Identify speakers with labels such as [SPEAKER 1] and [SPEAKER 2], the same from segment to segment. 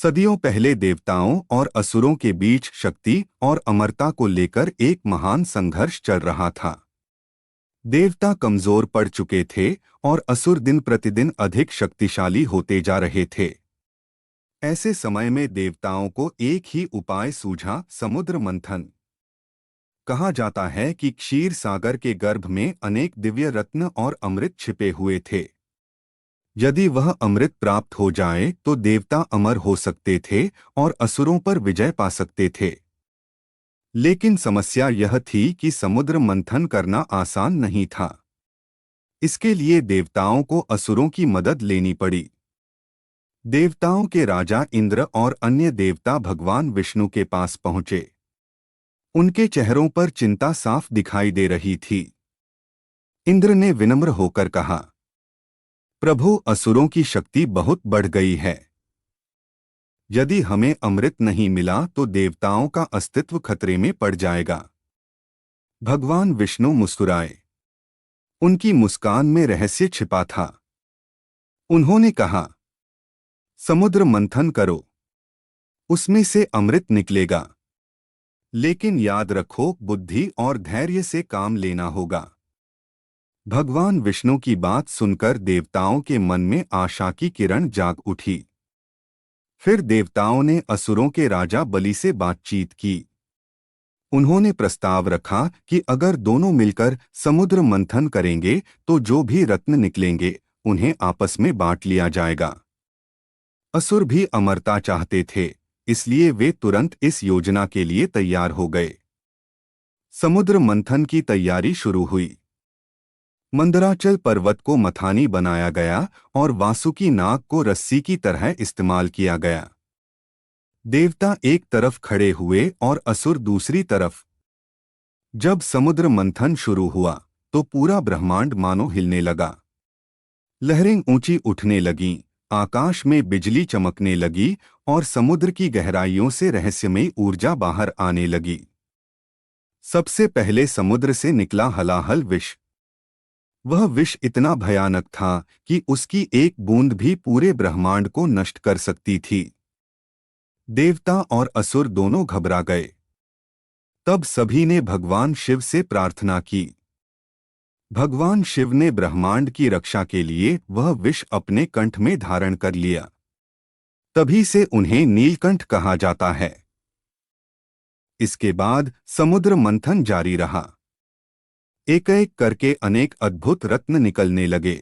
[SPEAKER 1] सदियों पहले देवताओं और असुरों के बीच शक्ति और अमरता को लेकर एक महान संघर्ष चल रहा था। देवता कमजोर पड़ चुके थे और असुर दिन प्रतिदिन अधिक शक्तिशाली होते जा रहे थे। ऐसे समय में देवताओं को एक ही उपाय सूझा, समुद्र मंथन। कहा जाता है कि क्षीर सागर के गर्भ में अनेक दिव्य रत्न और अमृत छिपे हुए थे। यदि वह अमृत प्राप्त हो जाए तो देवता अमर हो सकते थे और असुरों पर विजय पा सकते थे। लेकिन समस्या यह थी कि समुद्र मंथन करना आसान नहीं था। इसके लिए देवताओं को असुरों की मदद लेनी पड़ी। देवताओं के राजा इंद्र और अन्य देवता भगवान विष्णु के पास पहुंचे। उनके चेहरों पर चिंता साफ दिखाई दे रही थी। इंद्र ने विनम्र होकर कहा, प्रभु, असुरों की शक्ति बहुत बढ़ गई है। यदि हमें अमृत नहीं मिला तो देवताओं का अस्तित्व खतरे में पड़ जाएगा। भगवान विष्णु मुस्कुराए। उनकी मुस्कान में रहस्य छिपा था। उन्होंने कहा, समुद्र मंथन करो, उसमें से अमृत निकलेगा। लेकिन याद रखो, बुद्धि और धैर्य से काम लेना होगा। भगवान विष्णु की बात सुनकर देवताओं के मन में आशा की किरण जाग उठी। फिर देवताओं ने असुरों के राजा बलि से बातचीत की। उन्होंने प्रस्ताव रखा कि अगर दोनों मिलकर समुद्र मंथन करेंगे तो जो भी रत्न निकलेंगे उन्हें आपस में बांट लिया जाएगा। असुर भी अमरता चाहते थे, इसलिए वे तुरंत इस योजना के लिए तैयार हो गए। समुद्र मंथन की तैयारी शुरू हुई। मंदराचल पर्वत को मथानी बनाया गया और वासुकी नाग को रस्सी की तरह इस्तेमाल किया गया। देवता एक तरफ खड़े हुए और असुर दूसरी तरफ। जब समुद्र मंथन शुरू हुआ तो पूरा ब्रह्मांड मानो हिलने लगा। लहरें ऊंची उठने लगीं, आकाश में बिजली चमकने लगी और समुद्र की गहराइयों से रहस्यमयी ऊर्जा बाहर आने लगी। सबसे पहले समुद्र से निकला हलाहल विष। वह विष इतना भयानक था कि उसकी एक बूंद भी पूरे ब्रह्मांड को नष्ट कर सकती थी। देवता और असुर दोनों घबरा गए। तब सभी ने भगवान शिव से प्रार्थना की। भगवान शिव ने ब्रह्मांड की रक्षा के लिए वह विष अपने कंठ में धारण कर लिया। तभी से उन्हें नीलकंठ कहा जाता है। इसके बाद समुद्र मंथन जारी रहा। एक एक करके अनेक अद्भुत रत्न निकलने लगे।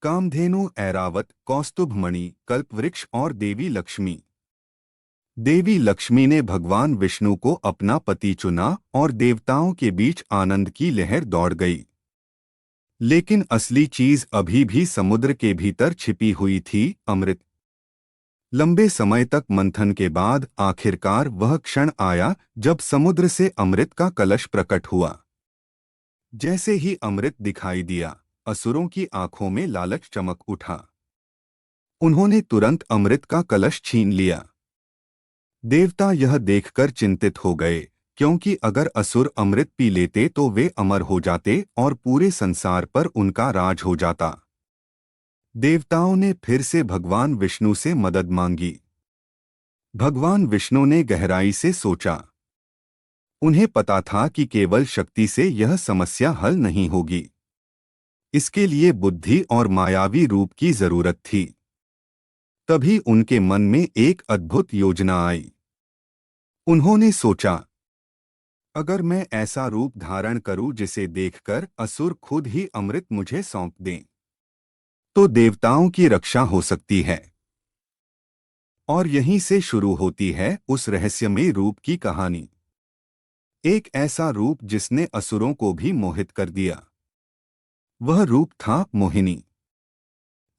[SPEAKER 1] कामधेनु, ऐरावत, कौस्तुभमणि, कल्पवृक्ष और देवी लक्ष्मी। देवी लक्ष्मी ने भगवान विष्णु को अपना पति चुना और देवताओं के बीच आनंद की लहर दौड़ गई। लेकिन असली चीज अभी भी समुद्र के भीतर छिपी हुई थी, अमृत। लंबे समय तक मंथन के बाद आखिरकार वह क्षण आया जब समुद्र से अमृत का कलश प्रकट हुआ। जैसे ही अमृत दिखाई दिया, असुरों की आंखों में लालच चमक उठा। उन्होंने तुरंत अमृत का कलश छीन लिया। देवता यह देखकर चिंतित हो गए, क्योंकि अगर असुर अमृत पी लेते तो वे अमर हो जाते और पूरे संसार पर उनका राज हो जाता। देवताओं ने फिर से भगवान विष्णु से मदद मांगी। भगवान विष्णु ने गहराई से सोचा। उन्हें पता था कि केवल शक्ति से यह समस्या हल नहीं होगी। इसके लिए बुद्धि और मायावी रूप की जरूरत थी। तभी उनके मन में एक अद्भुत योजना आई। उन्होंने सोचा, अगर मैं ऐसा रूप धारण करूं जिसे देखकर असुर खुद ही अमृत मुझे सौंप दें, तो देवताओं की रक्षा हो सकती है। और यहीं से शुरू होती है उस रहस्यमयी रूप की कहानी। एक ऐसा रूप जिसने असुरों को भी मोहित कर दिया। वह रूप था मोहिनी।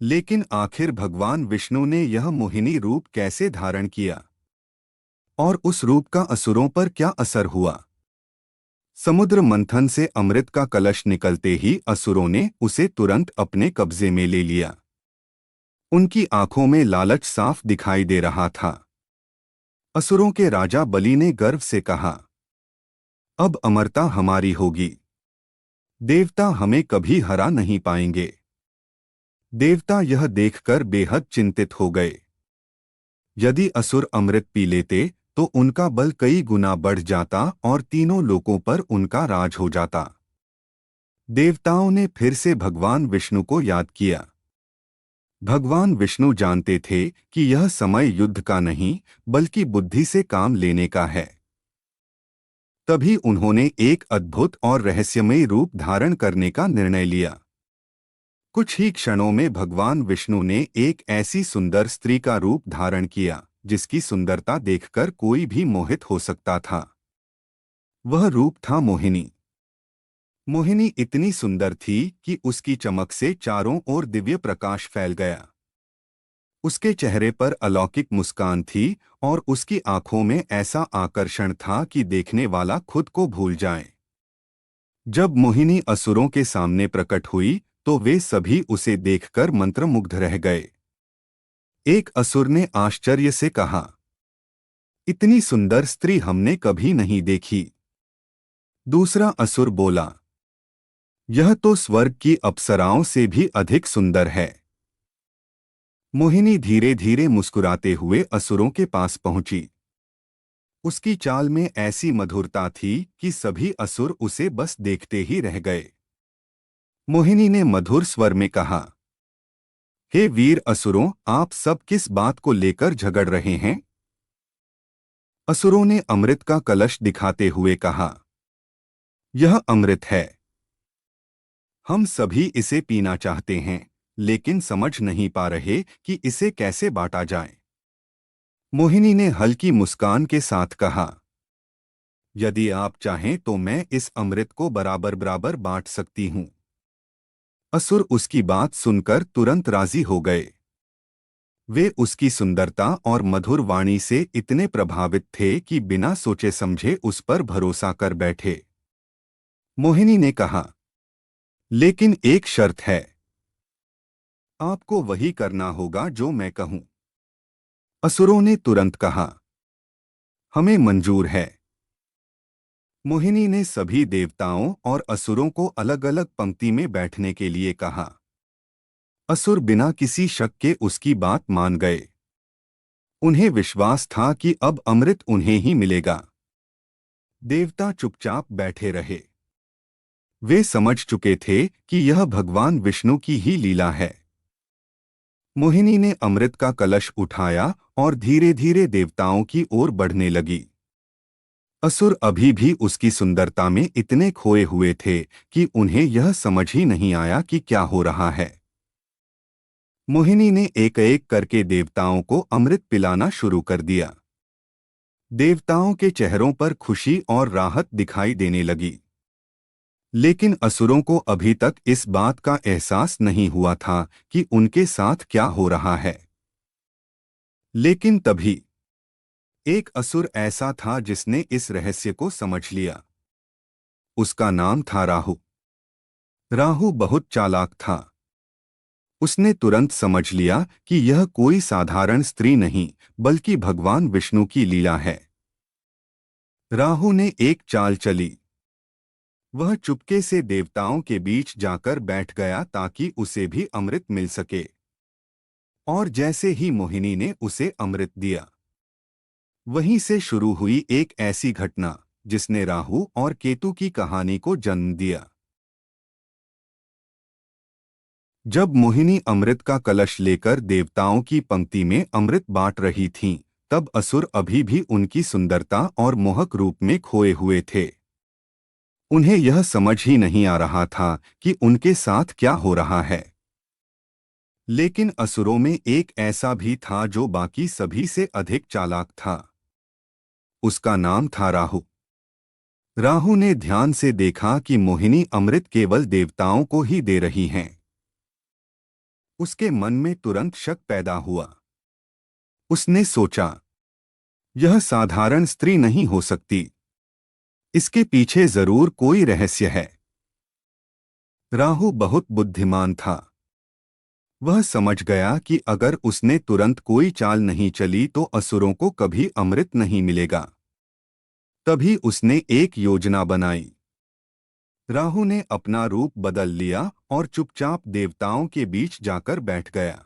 [SPEAKER 1] लेकिन आखिर भगवान विष्णु ने यह मोहिनी रूप कैसे धारण किया और उस रूप का असुरों पर क्या असर हुआ? समुद्र मंथन से अमृत का कलश निकलते ही असुरों ने उसे तुरंत अपने कब्जे में ले लिया। उनकी आंखों में लालच साफ दिखाई दे रहा था। असुरों के राजा बलि ने गर्व से कहा, अब अमरता हमारी होगी। देवता हमें कभी हरा नहीं पाएंगे। देवता यह देखकर बेहद चिंतित हो गए। यदि असुर अमृत पी लेते तो उनका बल कई गुना बढ़ जाता और तीनों लोकों पर उनका राज हो जाता। देवताओं ने फिर से भगवान विष्णु को याद किया। भगवान विष्णु जानते थे कि यह समय युद्ध का नहीं बल्कि बुद्धि से काम लेने का है। तभी उन्होंने एक अद्भुत और रहस्यमयी रूप धारण करने का निर्णय लिया। कुछ ही क्षणों में भगवान विष्णु ने एक ऐसी सुंदर स्त्री का रूप धारण किया जिसकी सुंदरता देखकर कोई भी मोहित हो सकता था। वह रूप था मोहिनी। मोहिनी इतनी सुंदर थी कि उसकी चमक से चारों ओर दिव्य प्रकाश फैल गया। उसके चेहरे पर अलौकिक मुस्कान थी और उसकी आंखों में ऐसा आकर्षण था कि देखने वाला खुद को भूल जाए। जब मोहिनी असुरों के सामने प्रकट हुई तो वे सभी उसे देखकर मंत्रमुग्ध रह गए। एक असुर ने आश्चर्य से कहा, इतनी सुंदर स्त्री हमने कभी नहीं देखी। दूसरा असुर बोला, यह तो स्वर्ग की अप्सराओं से भी अधिक सुंदर है। मोहिनी धीरे धीरे मुस्कुराते हुए असुरों के पास पहुंची। उसकी चाल में ऐसी मधुरता थी कि सभी असुर उसे बस देखते ही रह गए। मोहिनी ने मधुर स्वर में कहा, हे वीर असुरों, आप सब किस बात को लेकर झगड़ रहे हैं? असुरों ने अमृत का कलश दिखाते हुए कहा, यह अमृत है। हम सभी इसे पीना चाहते हैं लेकिन समझ नहीं पा रहे कि इसे कैसे बांटा जाए। मोहिनी ने हल्की मुस्कान के साथ कहा, यदि आप चाहें तो मैं इस अमृत को बराबर बराबर बांट सकती हूं। असुर उसकी बात सुनकर तुरंत राजी हो गए। वे उसकी सुंदरता और मधुर वाणी से इतने प्रभावित थे कि बिना सोचे समझे उस पर भरोसा कर बैठे। मोहिनी ने कहा, लेकिन एक शर्त है। आपको वही करना होगा जो मैं कहूं। असुरों ने तुरंत कहा, हमें मंजूर है। मोहिनी ने सभी देवताओं और असुरों को अलग अलग पंक्ति में बैठने के लिए कहा। असुर बिना किसी शक के उसकी बात मान गए। उन्हें विश्वास था कि अब अमृत उन्हें ही मिलेगा। देवता चुपचाप बैठे रहे। वे समझ चुके थे कि यह भगवान विष्णु की ही लीला है। मोहिनी ने अमृत का कलश उठाया और धीरे धीरे देवताओं की ओर बढ़ने लगी। असुर अभी भी उसकी सुंदरता में इतने खोए हुए थे कि उन्हें यह समझ ही नहीं आया कि क्या हो रहा है। मोहिनी ने एक एक करके देवताओं को अमृत पिलाना शुरू कर दिया। देवताओं के चेहरों पर खुशी और राहत दिखाई देने लगी। लेकिन असुरों को अभी तक इस बात का एहसास नहीं हुआ था कि उनके साथ क्या हो रहा है। लेकिन तभी एक असुर ऐसा था जिसने इस रहस्य को समझ लिया। उसका नाम था राहु। राहु बहुत चालाक था। उसने तुरंत समझ लिया कि यह कोई साधारण स्त्री नहीं बल्कि भगवान विष्णु की लीला है। राहु ने एक चाल चली। वह चुपके से देवताओं के बीच जाकर बैठ गया ताकि उसे भी अमृत मिल सके। और जैसे ही मोहिनी ने उसे अमृत दिया, वहीं से शुरू हुई एक ऐसी घटना जिसने राहु और केतु की कहानी को जन्म दिया। जब मोहिनी अमृत का कलश लेकर देवताओं की पंक्ति में अमृत बांट रही थीं, तब असुर अभी भी उनकी सुंदरता और मोहक रूप में खोए हुए थे। उन्हें यह समझ ही नहीं आ रहा था कि उनके साथ क्या हो रहा है। लेकिन असुरों में एक ऐसा भी था जो बाकी सभी से अधिक चालाक था। उसका नाम था राहु। राहु ने ध्यान से देखा कि मोहिनी अमृत केवल देवताओं को ही दे रही हैं। उसके मन में तुरंत शक पैदा हुआ। उसने सोचा, यह साधारण स्त्री नहीं हो सकती। इसके पीछे जरूर कोई रहस्य है। राहु बहुत बुद्धिमान था। वह समझ गया कि अगर उसने तुरंत कोई चाल नहीं चली तो असुरों को कभी अमृत नहीं मिलेगा। तभी उसने एक योजना बनाई। राहु ने अपना रूप बदल लिया और चुपचाप देवताओं के बीच जाकर बैठ गया।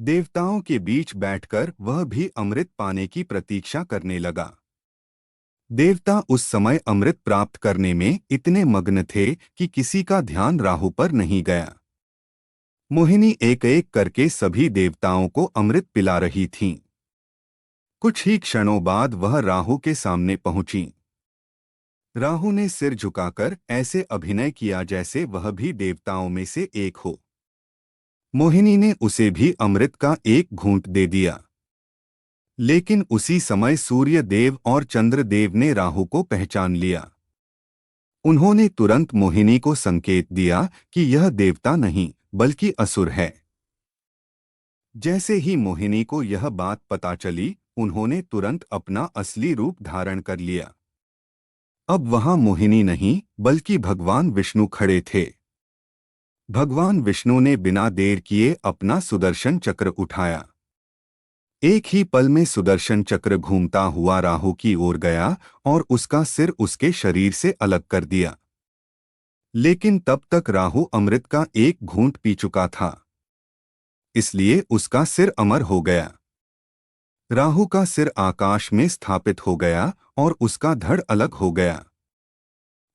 [SPEAKER 1] देवताओं के बीच बैठकर वह भी अमृत पाने की प्रतीक्षा करने लगा। देवता उस समय अमृत प्राप्त करने में इतने मग्न थे कि किसी का ध्यान राहु पर नहीं गया। मोहिनी एक एक करके सभी देवताओं को अमृत पिला रही थीं। कुछ ही क्षणों बाद वह राहु के सामने पहुंची। राहु ने सिर झुकाकर ऐसे अभिनय किया जैसे वह भी देवताओं में से एक हो। मोहिनी ने उसे भी अमृत का एक घूंट दे दिया। लेकिन उसी समय सूर्य देव और चंद्र देव ने राहु को पहचान लिया। उन्होंने तुरंत मोहिनी को संकेत दिया कि यह देवता नहीं बल्कि असुर है। जैसे ही मोहिनी को यह बात पता चली, उन्होंने तुरंत अपना असली रूप धारण कर लिया। अब वहां मोहिनी नहीं बल्कि भगवान विष्णु खड़े थे। भगवान विष्णु ने बिना देर किए अपना सुदर्शन चक्र उठाया। एक ही पल में सुदर्शन चक्र घूमता हुआ राहु की ओर गया और उसका सिर उसके शरीर से अलग कर दिया। लेकिन तब तक राहु अमृत का एक घूंट पी चुका था, इसलिए उसका सिर अमर हो गया। राहु का सिर आकाश में स्थापित हो गया और उसका धड़ अलग हो गया।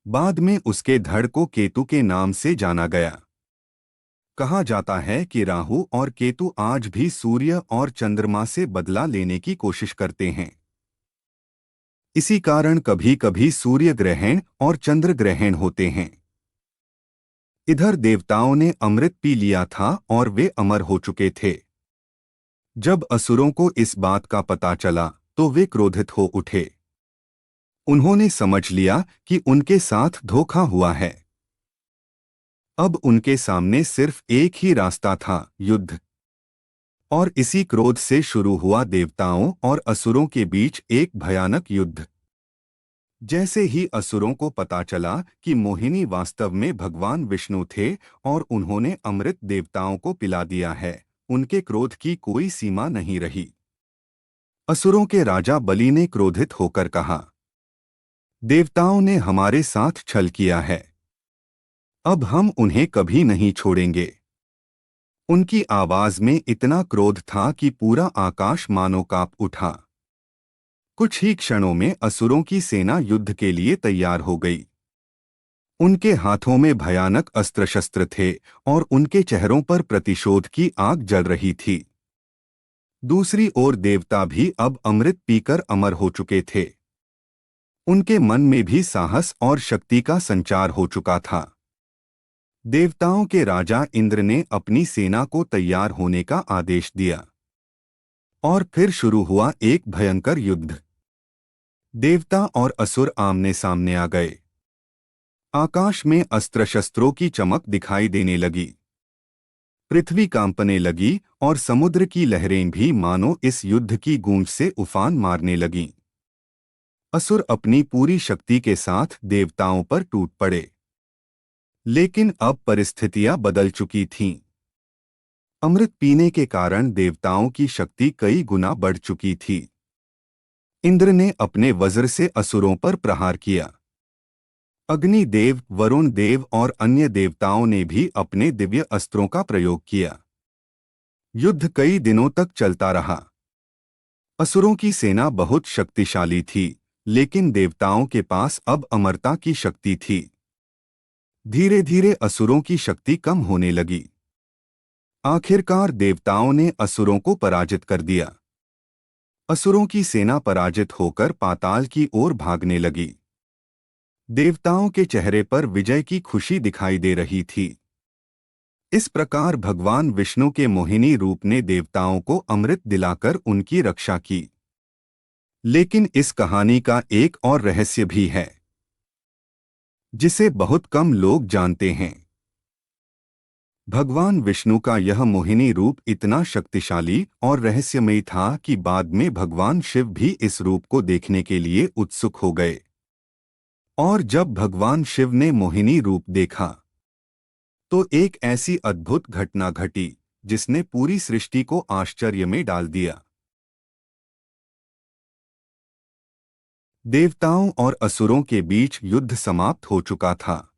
[SPEAKER 1] बाद में उसके धड़ को केतु के नाम से जाना गया। कहा जाता है कि राहु और केतु आज भी सूर्य और चंद्रमा से बदला लेने की कोशिश करते हैं। इसी कारण कभी कभी सूर्य ग्रहण और चंद्र ग्रहण होते हैं। इधर देवताओं ने अमृत पी लिया था और वे अमर हो चुके थे। जब असुरों को इस बात का पता चला तो वे क्रोधित हो उठे। उन्होंने समझ लिया कि उनके साथ धोखा हुआ है। अब उनके सामने सिर्फ एक ही रास्ता था, युद्ध। और इसी क्रोध से शुरू हुआ देवताओं और असुरों के बीच एक भयानक युद्ध। जैसे ही असुरों को पता चला कि मोहिनी वास्तव में भगवान विष्णु थे और उन्होंने अमृत देवताओं को पिला दिया है, उनके क्रोध की कोई सीमा नहीं रही। असुरों के राजा बलि ने क्रोधित होकर कहा, देवताओं ने हमारे साथ छल किया है, अब हम उन्हें कभी नहीं छोड़ेंगे। उनकी आवाज में इतना क्रोध था कि पूरा आकाश मानो कांप उठा। कुछ ही क्षणों में असुरों की सेना युद्ध के लिए तैयार हो गई। उनके हाथों में भयानक अस्त्र शस्त्र थे और उनके चेहरों पर प्रतिशोध की आग जल रही थी। दूसरी ओर देवता भी अब अमृत पीकर अमर हो चुके थे। उनके मन में भी साहस और शक्ति का संचार हो चुका था। देवताओं के राजा इंद्र ने अपनी सेना को तैयार होने का आदेश दिया और फिर शुरू हुआ एक भयंकर युद्ध। देवता और असुर आमने सामने आ गए। आकाश में अस्त्र शस्त्रों की चमक दिखाई देने लगी। पृथ्वी कांपने लगी और समुद्र की लहरें भी मानो इस युद्ध की गूंज से उफान मारने लगीं। असुर अपनी पूरी शक्ति के साथ देवताओं पर टूट पड़े। लेकिन अब परिस्थितियां बदल चुकी थीं। अमृत पीने के कारण देवताओं की शक्ति कई गुना बढ़ चुकी थी। इंद्र ने अपने वज्र से असुरों पर प्रहार किया। अग्नि देव, वरुण देव और अन्य देवताओं ने भी अपने दिव्य अस्त्रों का प्रयोग किया। युद्ध कई दिनों तक चलता रहा। असुरों की सेना बहुत शक्तिशाली थी, लेकिन देवताओं के पास अब अमरता की शक्ति थी। धीरे धीरे असुरों की शक्ति कम होने लगी। आखिरकार देवताओं ने असुरों को पराजित कर दिया। असुरों की सेना पराजित होकर पाताल की ओर भागने लगी। देवताओं के चेहरे पर विजय की खुशी दिखाई दे रही थी। इस प्रकार भगवान विष्णु के मोहिनी रूप ने देवताओं को अमृत दिलाकर उनकी रक्षा की। लेकिन इस कहानी का एक और रहस्य भी है, जिसे बहुत कम लोग जानते हैं। भगवान विष्णु का यह मोहिनी रूप इतना शक्तिशाली और रहस्यमयी था कि बाद में भगवान शिव भी इस रूप को देखने के लिए उत्सुक हो गए। और जब भगवान शिव ने मोहिनी रूप देखा तो एक ऐसी अद्भुत घटना घटी जिसने पूरी सृष्टि को आश्चर्य में डाल दिया। देवताओं और असुरों के बीच युद्ध समाप्त हो चुका था।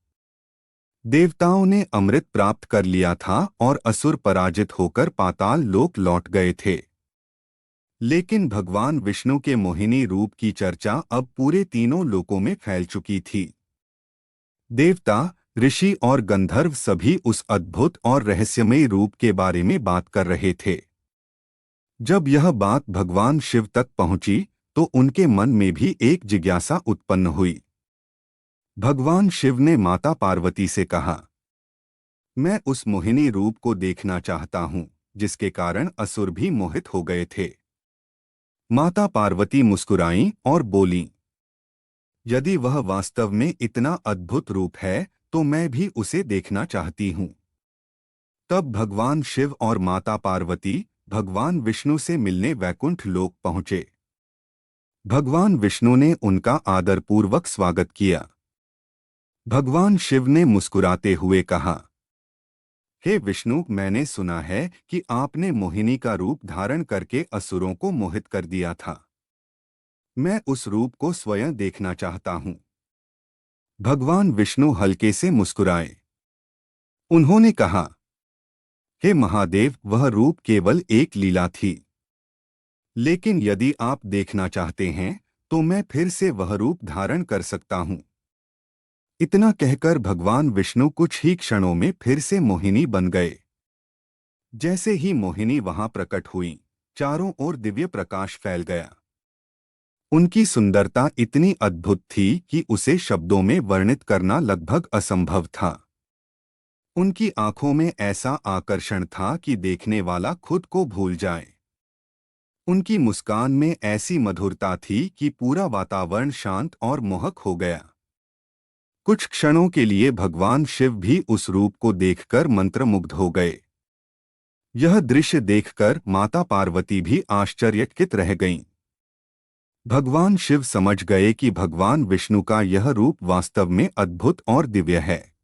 [SPEAKER 1] देवताओं ने अमृत प्राप्त कर लिया था और असुर पराजित होकर पाताल लोक लौट गए थे। लेकिन भगवान विष्णु के मोहिनी रूप की चर्चा अब पूरे तीनों लोकों में फैल चुकी थी। देवता, ऋषि और गंधर्व सभी उस अद्भुत और रहस्यमयी रूप के बारे में बात कर रहे थे। जब यह बात भगवान शिव तक पहुंची तो उनके मन में भी एक जिज्ञासा उत्पन्न हुई। भगवान शिव ने माता पार्वती से कहा, मैं उस मोहिनी रूप को देखना चाहता हूं जिसके कारण असुर भी मोहित हो गए थे। माता पार्वती मुस्कुराईं और बोलीं, यदि वह वास्तव में इतना अद्भुत रूप है तो मैं भी उसे देखना चाहती हूं। तब भगवान शिव और माता पार्वती भगवान विष्णु से मिलने वैकुंठ लोक पहुंचे। भगवान विष्णु ने उनका आदरपूर्वक स्वागत किया। भगवान शिव ने मुस्कुराते हुए कहा, हे विष्णु, मैंने सुना है कि आपने मोहिनी का रूप धारण करके असुरों को मोहित कर दिया था। मैं उस रूप को स्वयं देखना चाहता हूं। भगवान विष्णु हल्के से मुस्कुराए। उन्होंने कहा, हे महादेव, वह रूप केवल एक लीला थी। लेकिन यदि आप देखना चाहते हैं तो मैं फिर से वह रूप धारण कर सकता हूं। इतना कहकर भगवान विष्णु कुछ ही क्षणों में फिर से मोहिनी बन गए। जैसे ही मोहिनी वहां प्रकट हुई, चारों ओर दिव्य प्रकाश फैल गया। उनकी सुंदरता इतनी अद्भुत थी कि उसे शब्दों में वर्णित करना लगभग असंभव था। उनकी आंखों में ऐसा आकर्षण था कि देखने वाला खुद को भूल जाए। उनकी मुस्कान में ऐसी मधुरता थी कि पूरा वातावरण शांत और मोहक हो गया। कुछ क्षणों के लिए भगवान शिव भी उस रूप को देखकर मंत्रमुग्ध हो गए। यह दृश्य देखकर माता पार्वती भी आश्चर्यचकित रह गईं। भगवान शिव समझ गए कि भगवान विष्णु का यह रूप वास्तव में अद्भुत और दिव्य है।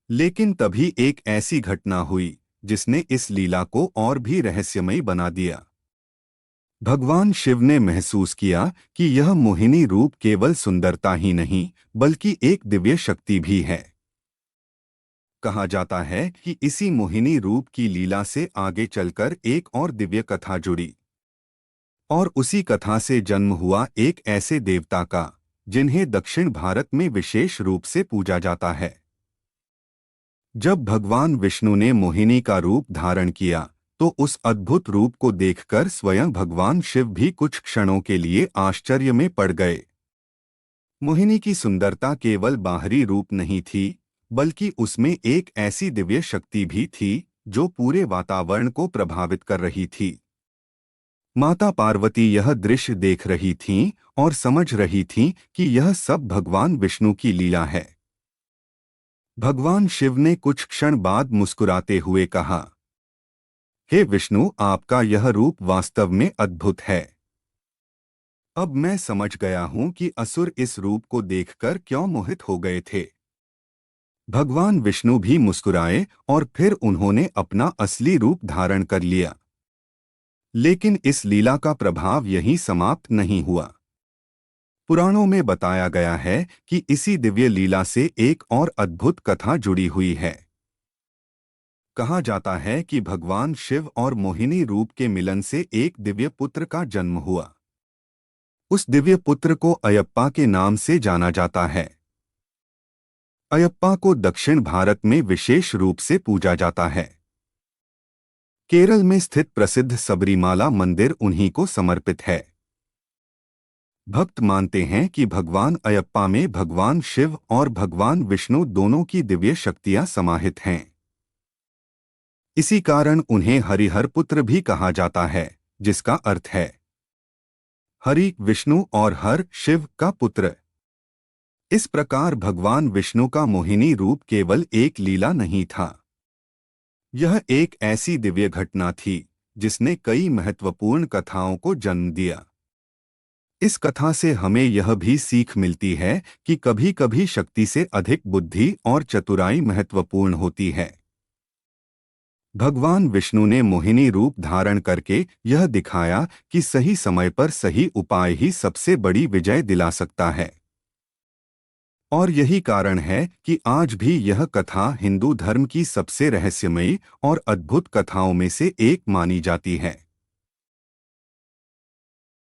[SPEAKER 1] लेकिन तभी एक ऐसी घटना हुई जिसने इस लीला को और भी रहस्यमयी बना दिया। भगवान शिव ने महसूस किया कि यह मोहिनी रूप केवल सुंदरता ही नहीं बल्कि एक दिव्य शक्ति भी है। कहा जाता है कि इसी मोहिनी रूप की लीला से आगे चलकर एक और दिव्य कथा जुड़ी और उसी कथा से जन्म हुआ एक ऐसे देवता का जिन्हें दक्षिण भारत में विशेष रूप से पूजा जाता है। जब भगवान विष्णु ने मोहिनी का रूप धारण किया तो उस अद्भुत रूप को देखकर स्वयं भगवान शिव भी कुछ क्षणों के लिए आश्चर्य में पड़ गए। मोहिनी की सुंदरता केवल बाहरी रूप नहीं थी बल्कि उसमें एक ऐसी दिव्य शक्ति भी थी जो पूरे वातावरण को प्रभावित कर रही थी। माता पार्वती यह दृश्य देख रही थीं और समझ रही थीं कि यह सब भगवान विष्णु की लीला है। भगवान शिव ने कुछ क्षण बाद मुस्कुराते हुए कहा, हे विष्णु, आपका यह रूप वास्तव में अद्भुत है। अब मैं समझ गया हूं कि असुर इस रूप को देखकर क्यों मोहित हो गए थे। भगवान विष्णु भी मुस्कुराए और फिर उन्होंने अपना असली रूप धारण कर लिया। लेकिन इस लीला का प्रभाव यहीं समाप्त नहीं हुआ। पुराणों में बताया गया है कि इसी दिव्य लीला से एक और अद्भुत कथा जुड़ी हुई है। कहा जाता है कि भगवान शिव और मोहिनी रूप के मिलन से एक दिव्य पुत्र का जन्म हुआ। उस दिव्य पुत्र को अयप्पा के नाम से जाना जाता है। अयप्पा को दक्षिण भारत में विशेष रूप से पूजा जाता है। केरल में स्थित प्रसिद्ध सबरीमाला मंदिर उन्हीं को समर्पित है। भक्त मानते हैं कि भगवान अयप्पा में भगवान शिव और भगवान विष्णु दोनों की दिव्य शक्तियां समाहित हैं। इसी कारण उन्हें हरिहर पुत्र भी कहा जाता है, जिसका अर्थ है हरि विष्णु और हर शिव का पुत्र। इस प्रकार भगवान विष्णु का मोहिनी रूप केवल एक लीला नहीं था। यह एक ऐसी दिव्य घटना थी जिसने कई महत्वपूर्ण कथाओं को जन्म दिया। इस कथा से हमें यह भी सीख मिलती है कि कभी-कभी शक्ति से अधिक बुद्धि और चतुराई महत्वपूर्ण होती है। भगवान विष्णु ने मोहिनी रूप धारण करके यह दिखाया कि सही समय पर सही उपाय ही सबसे बड़ी विजय दिला सकता है। और यही कारण है कि आज भी यह कथा हिंदू धर्म की सबसे रहस्यमयी और अद्भुत कथाओं में से एक मानी जाती है।